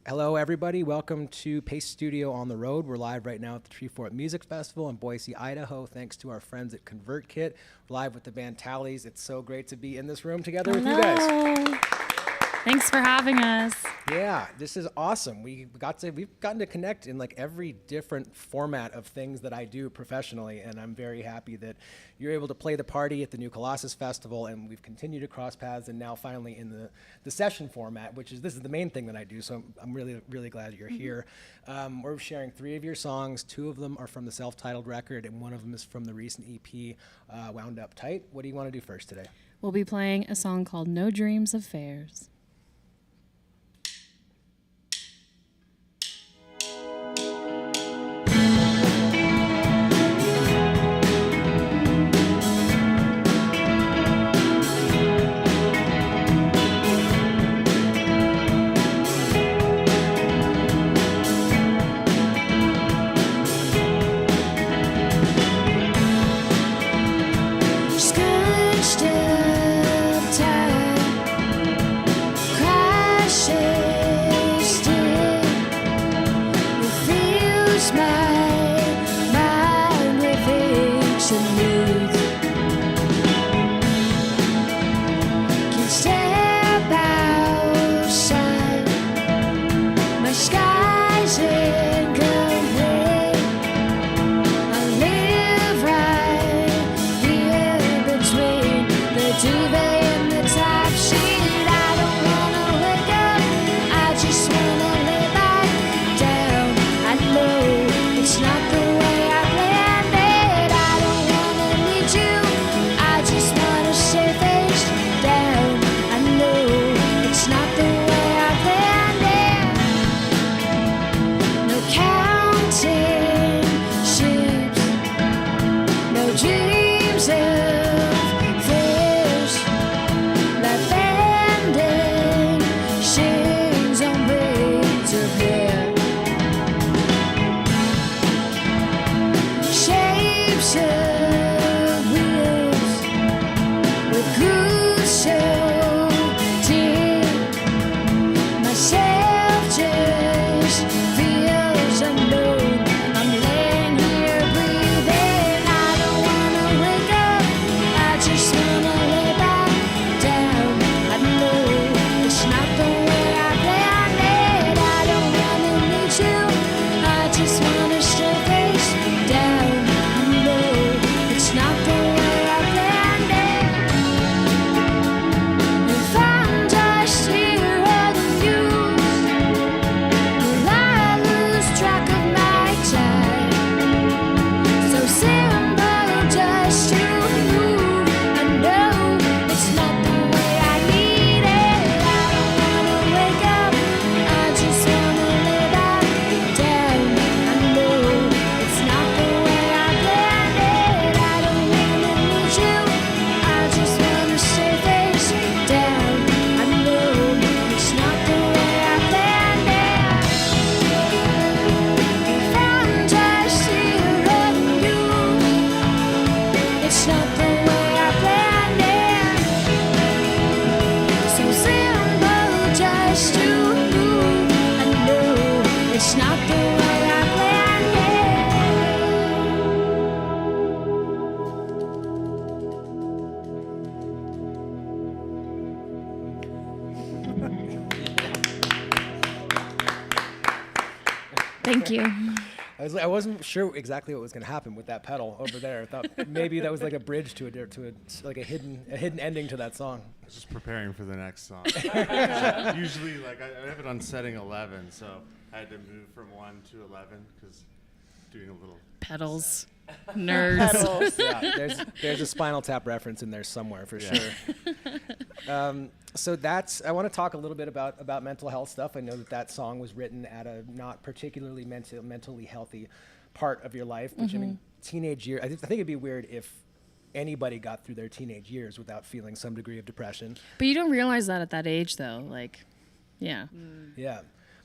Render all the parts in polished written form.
Hello, everybody. Welcome to Pace Studio on the Road. We're live right now at the Treefort Music Festival in Boise, Idaho. Thanks to our friends at ConvertKit. We're live with the band Tallies. It's so great to be in this room together with you guys. Thanks for having us. Yeah, this is awesome. We've gotten to connect in like every different format of things that I do professionally, and I'm very happy that you're able to play the party at the New Colossus Festival, and we've continued to cross paths, and now finally in the session format, this is the main thing that I do. So I'm really glad you're here. We're sharing 3 of your songs. 2 of them are from the self-titled record, and 1 of them is from the recent EP, Wound Up Tight. What do you want to do first today? We'll be playing a song called No Dreams of Fairs. Thank you. I wasn't sure exactly what was going to happen with that pedal over there. I thought maybe that was like a bridge to a hidden ending to that song. I was just preparing for the next song. Usually, like I have it on setting 11, so I had to move from 1 to 11 because doing a little pedals, nerds. Yeah, there's a Spinal Tap reference in there somewhere for sure. So I want to talk a little bit about mental health stuff. I know that song was written at a not particularly mentally healthy part of your life, which I mean, teenage years. I think it'd be weird if anybody got through their teenage years without feeling some degree of depression. But you don't realize that at that age, though. Like, yeah. Yeah.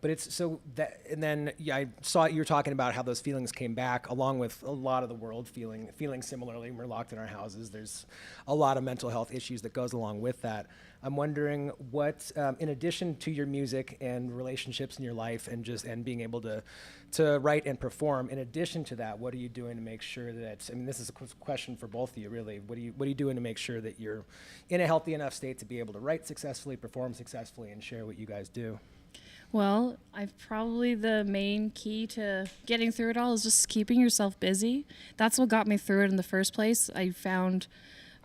But it's so that, and then yeah, I saw you were talking about how those feelings came back, along with a lot of the world feeling similarly. We're locked in our houses. There's a lot of mental health issues that goes along with that. I'm wondering what, in addition to your music and relationships in your life, and being able to write and perform, in addition to that, what are you doing to make sure that? I mean, this is a question for both of you, really. What are you doing to make sure that you're in a healthy enough state to be able to write successfully, perform successfully, and share what you guys do? Well, I've probably the main key to getting through it all is just keeping yourself busy. That's what got me through it in the first place. I found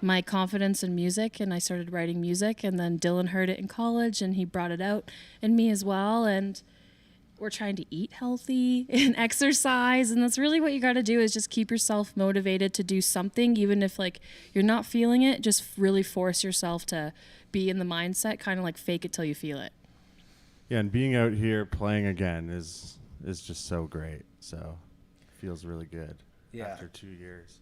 my confidence in music and I started writing music, and then Dylan heard it in college and he brought it out in me as well. And we're trying to eat healthy and exercise, and that's really what you got to do is just keep yourself motivated to do something, even if like you're not feeling it. Just really force yourself to be in the mindset, kind of like fake it till you feel it. Yeah, and being out here playing again is just so great. So it feels really good after 2 years.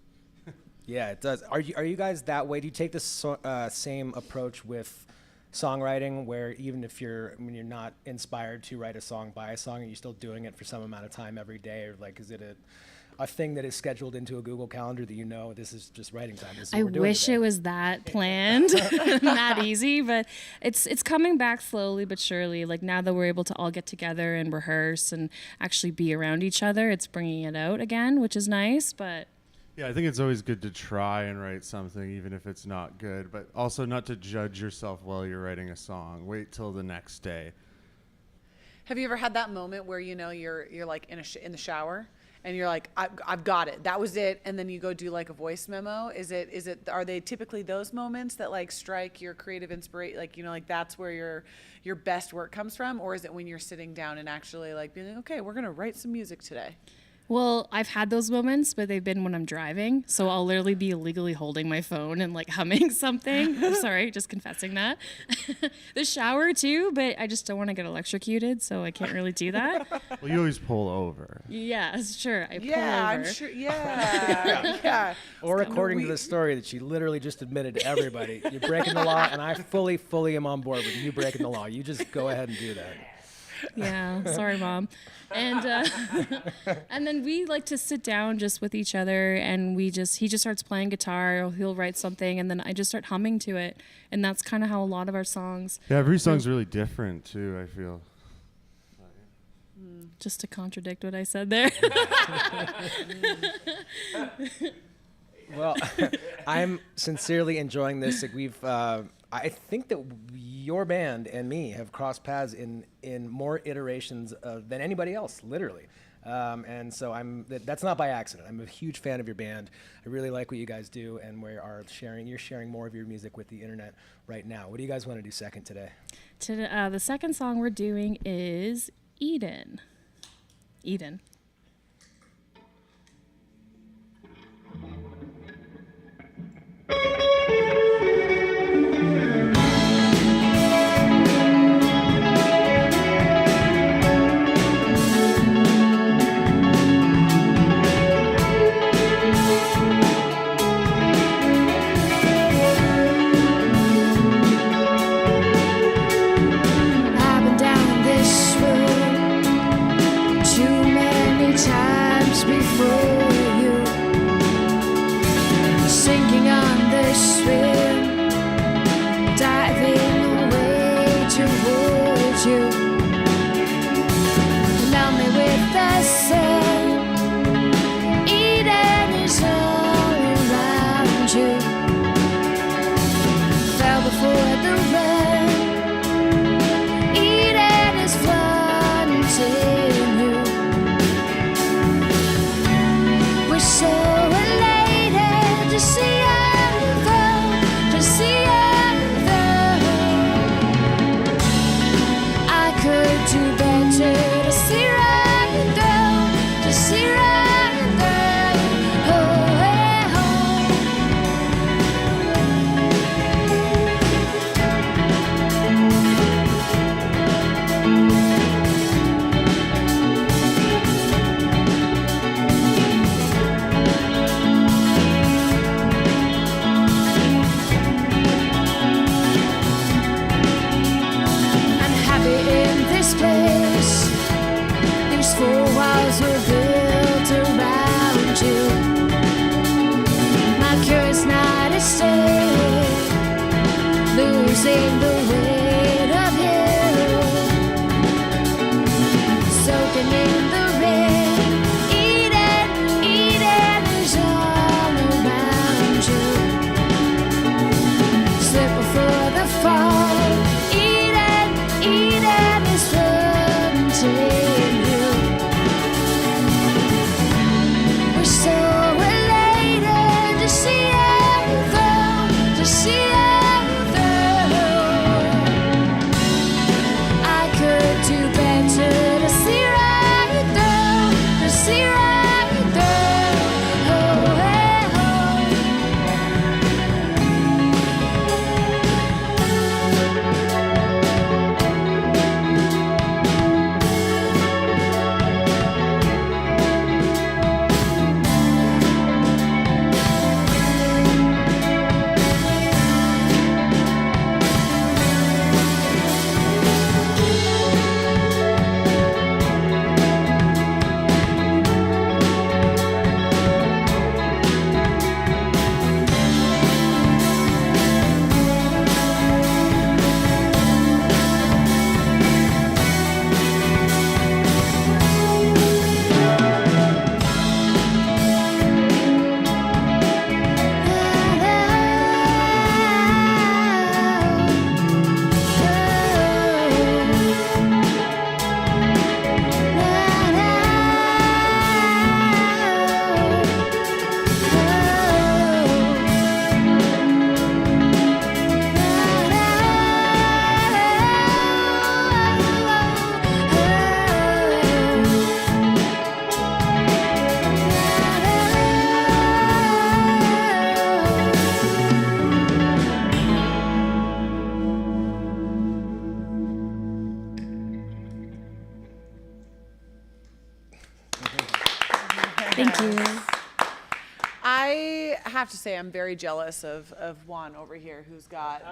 Yeah, it does. Are you guys that way? Do you take the same approach with songwriting, where even if you're not inspired to write a song, buy a song, are you still doing it for some amount of time every day, or like is it a thing that is scheduled into a Google Calendar that this is just writing time? This is what we're doing wish today. it was that planned, that easy, but it's coming back slowly but surely. Like now that we're able to all get together and rehearse and actually be around each other, it's bringing it out again, which is nice. But yeah, I think it's always good to try and write something, even if it's not good, but also not to judge yourself while you're writing a song. Wait till the next day. Have you ever had that moment where you're like in the shower and you're like, I've got it, that was it, and then you go do like a voice memo? Are they typically those moments that like strike your creative inspiration, like like that's where your best work comes from, or is it when you're sitting down and actually like being like, okay, we're gonna write some music today? well, I've had those moments, but they've been when I'm driving. So I'll literally be illegally holding my phone and like humming something. I'm sorry, just confessing that. The shower too, but I just don't want to get electrocuted, so I can't really do that. Well, you always pull over. Yeah, sure. I pull over. I'm sure. Yeah, yeah. Or according to the story that she literally just admitted to everybody, you're breaking the law, and I fully am on board with you breaking the law. You just go ahead and do that. Yeah, sorry, Mom. And and then we like to sit down just with each other, and he just starts playing guitar, he'll write something, and then I just start humming to it. And that's kind of how a lot of our songs. Yeah, every song's really different too, I feel. Just to contradict what I said there. Well, I'm sincerely enjoying this. Like I think that your band and me have crossed paths in more iterations than anybody else, literally. And so that's not by accident. I'm a huge fan of your band. I really like what you guys do, and you're sharing more of your music with the internet right now. What do you guys want to do second today? The second song we're doing is Eden. Eden. This place These four walls were built around you. My cure's not at stake, losing the weight of you, soaking in the rain. Eden is all around you. Slip before the fall. Eden is floating you. We're so elated to see you through, to see you through. I could do better to see right through, to see right through. Oh, hey, oh. Thank you. I have to say I'm very jealous of Juan over here, who's got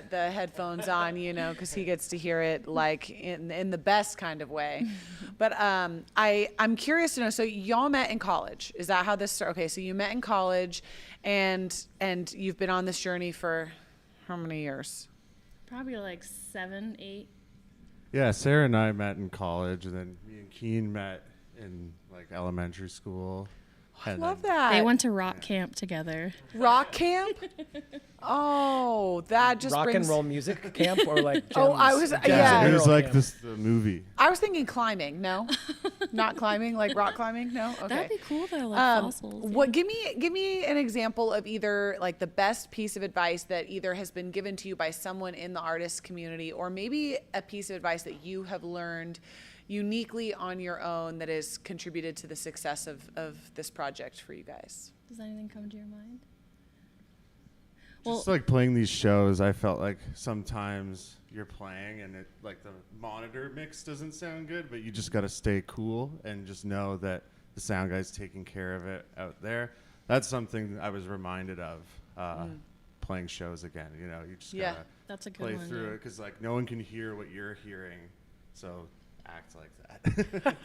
the headphones on, you know, because he gets to hear it like in the best kind of way. But I'm curious to know. So y'all met in college. Is that how this started? Okay, so you met in college, and you've been on this journey for how many years? Probably like 7, 8. Yeah, Sarah and I met in college, and then me and Keen met in like elementary school. I love that. They went to rock camp together. Rock camp? Oh, that just Rock brings... and roll music camp or like Oh, gems- I was- gems yeah. and It was Earl like camp? the movie. I was thinking climbing. No, not climbing, like rock climbing. No, okay. That'd be cool though, like fossils. What? Give me an example of either like the best piece of advice that either has been given to you by someone in the artist community, or maybe a piece of advice that you have learned uniquely on your own that has contributed to the success of this project for you guys. Does anything come to your mind? Just like playing these shows, I felt like sometimes you're playing and it like the monitor mix doesn't sound good, but you just got to stay cool and just know that the sound guy's taking care of it out there. That's something I was reminded of playing shows again. You know, you just gotta That's a good play one, through yeah. it because like no one can hear what you're hearing, so act like that.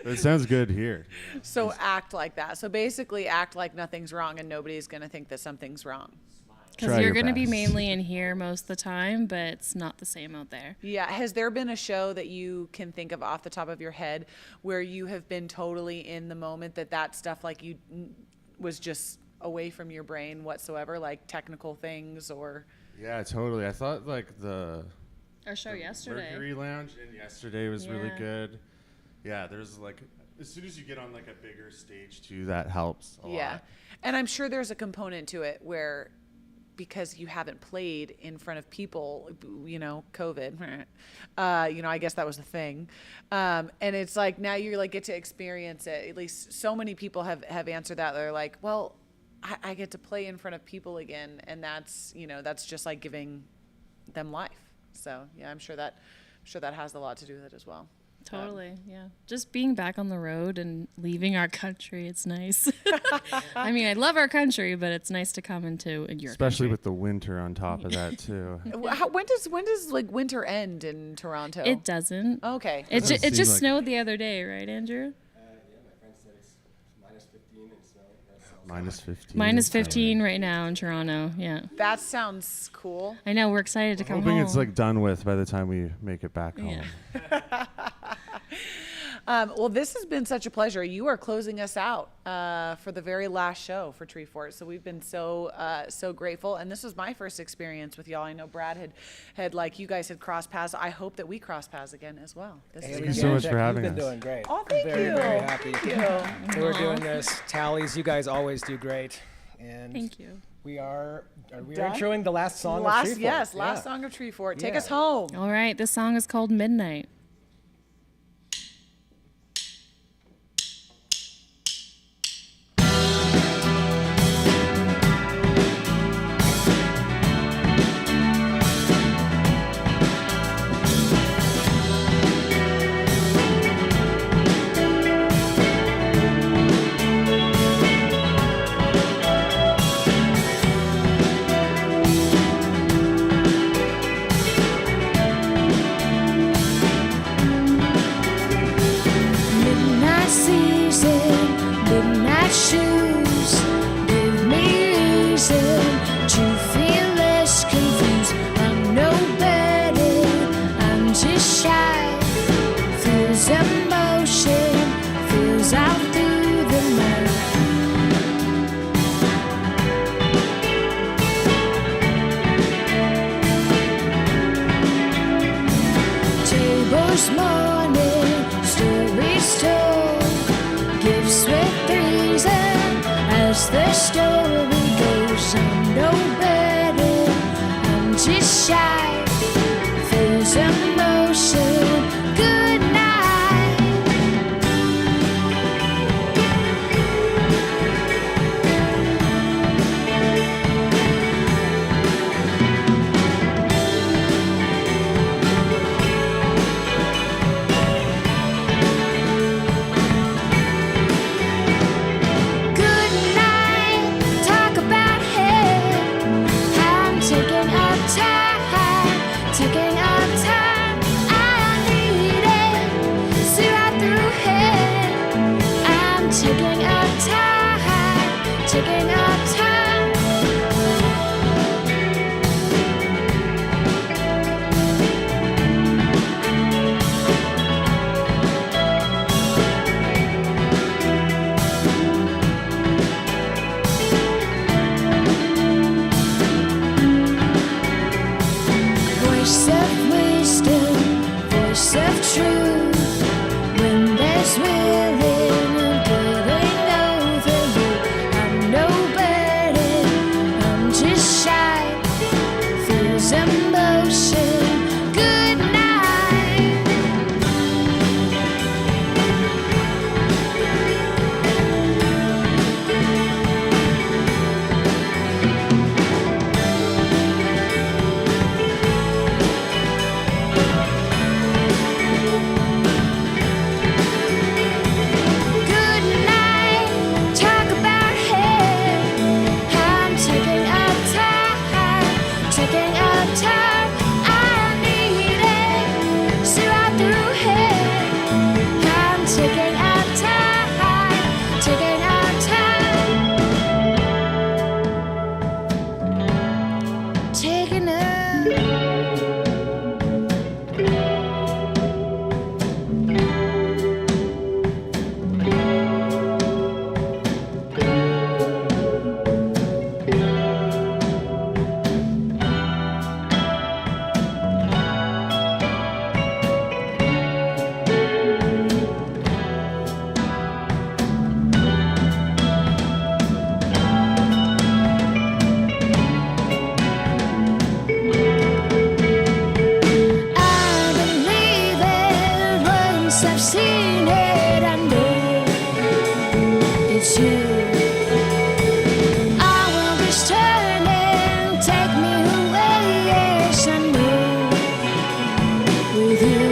But it sounds good here. So act like that. So basically act like nothing's wrong and nobody's going to think that something's wrong. Because Try you're your going to be best. mainly in here most of the time, but it's not the same out there. Yeah. Has there been a show that you can think of off the top of your head where you have been totally in the moment that stuff like you was just away from your brain whatsoever, like technical things or... Yeah, totally. I thought like Our show yesterday. Mercury Lounge and yesterday was really Yeah. good. Yeah, there's like as soon as you get on like a bigger stage too, that helps a lot. And I'm sure there's a component to it where because you haven't played in front of people, you know, COVID, you know, I guess that was the thing. And it's like now you like get to experience it. At least so many people have answered that. They're like, well, I get to play in front of people again. And that's, you know, that's just like giving them life. So yeah, I'm sure that has a lot to do with it as well. Totally, yeah. Just being back on the road and leaving our country, it's nice. I mean, I love our country, but it's nice to come into your Especially country. with the winter on top of that too. When does like winter end in Toronto? It doesn't. Okay. It, Doesn't it seem just like snowed the other day, right, Andrew? Minus 15. Minus 15 right now in Toronto. Yeah. That sounds cool. I know. We're excited to come Hoping home. it's like done with by the time we make it back home. Yeah. Well, this has been such a pleasure. You are closing us out for the very last show for Treefort, so we've been so grateful. And this was my first experience with y'all. I know Brad had like you guys had crossed paths. I hope that we cross paths again as well. This is Thank gonna you be- so much for having You've been us. doing great. Oh, thank very, you. Very happy. Thank you. that we're doing this. Tallies, you guys always do great. And Thank you. we are Done? introing the last song of Last Treefort. yes, Yeah. last song of Treefort. Take Yeah. us home. All right. This song is called Midnight. Midnight season, midnight shoes. Give me reason to feel less confused. I'm no better, I'm just shy. Feels emotion, feels out through the night. Tables morning, stories told, gifts with reason. As the story goes, I'm no better, I'm just shy. Feels emotion, good night. Good night, talk about him. I'm taking up time, taking up time. I need it, see right through him. I'm taking up time, taking up time. Voice of wisdom, voice of truth. When there's willing and getting over you, I'm no better, I'm just shy. Feels emotion, good night. Good night, talk about him. I'm taking up time, taking up time. I need it, see right through him. I'm taking up time, taking up time. Taking up. I believe it once I've seen it. I know it's you. I will be turning, take me away. Yes, I know with you.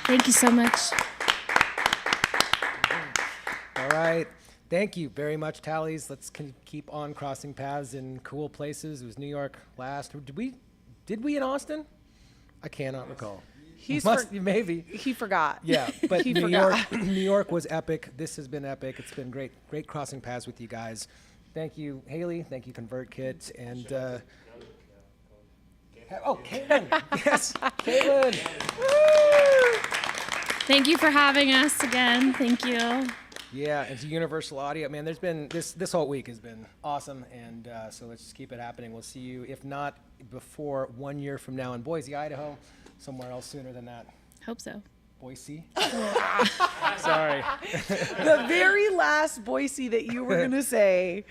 Thank you so much. All right. Thank you very much, Tallies. Let's keep on crossing paths in cool places. It was New York last. Did we in Austin? I cannot recall. Maybe. He forgot. Yeah, but He New forgot. York, New York was epic. This has been epic. It's been great crossing paths with you guys. Thank you, Haley. Thank you, ConvertKit, and Caitlin. Yes, Caitlin. Thank you for having us again. Thank you. Yeah, and to Universal Audio, man. There's been this whole week has been awesome, and so let's just keep it happening. We'll see you, if not before 1 year from now, in Boise, Idaho. Somewhere else sooner than that. Hope so. Boise. Sorry. The very last Boise that you were going to say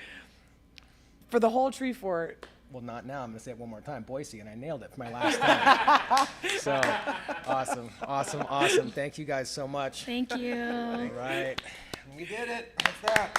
for the whole Treefort. Well, not now. I'm going to say it one more time. Boise, and I nailed it for my last time. So, awesome. Thank you guys so much. Thank you. All right. We did it. What's that?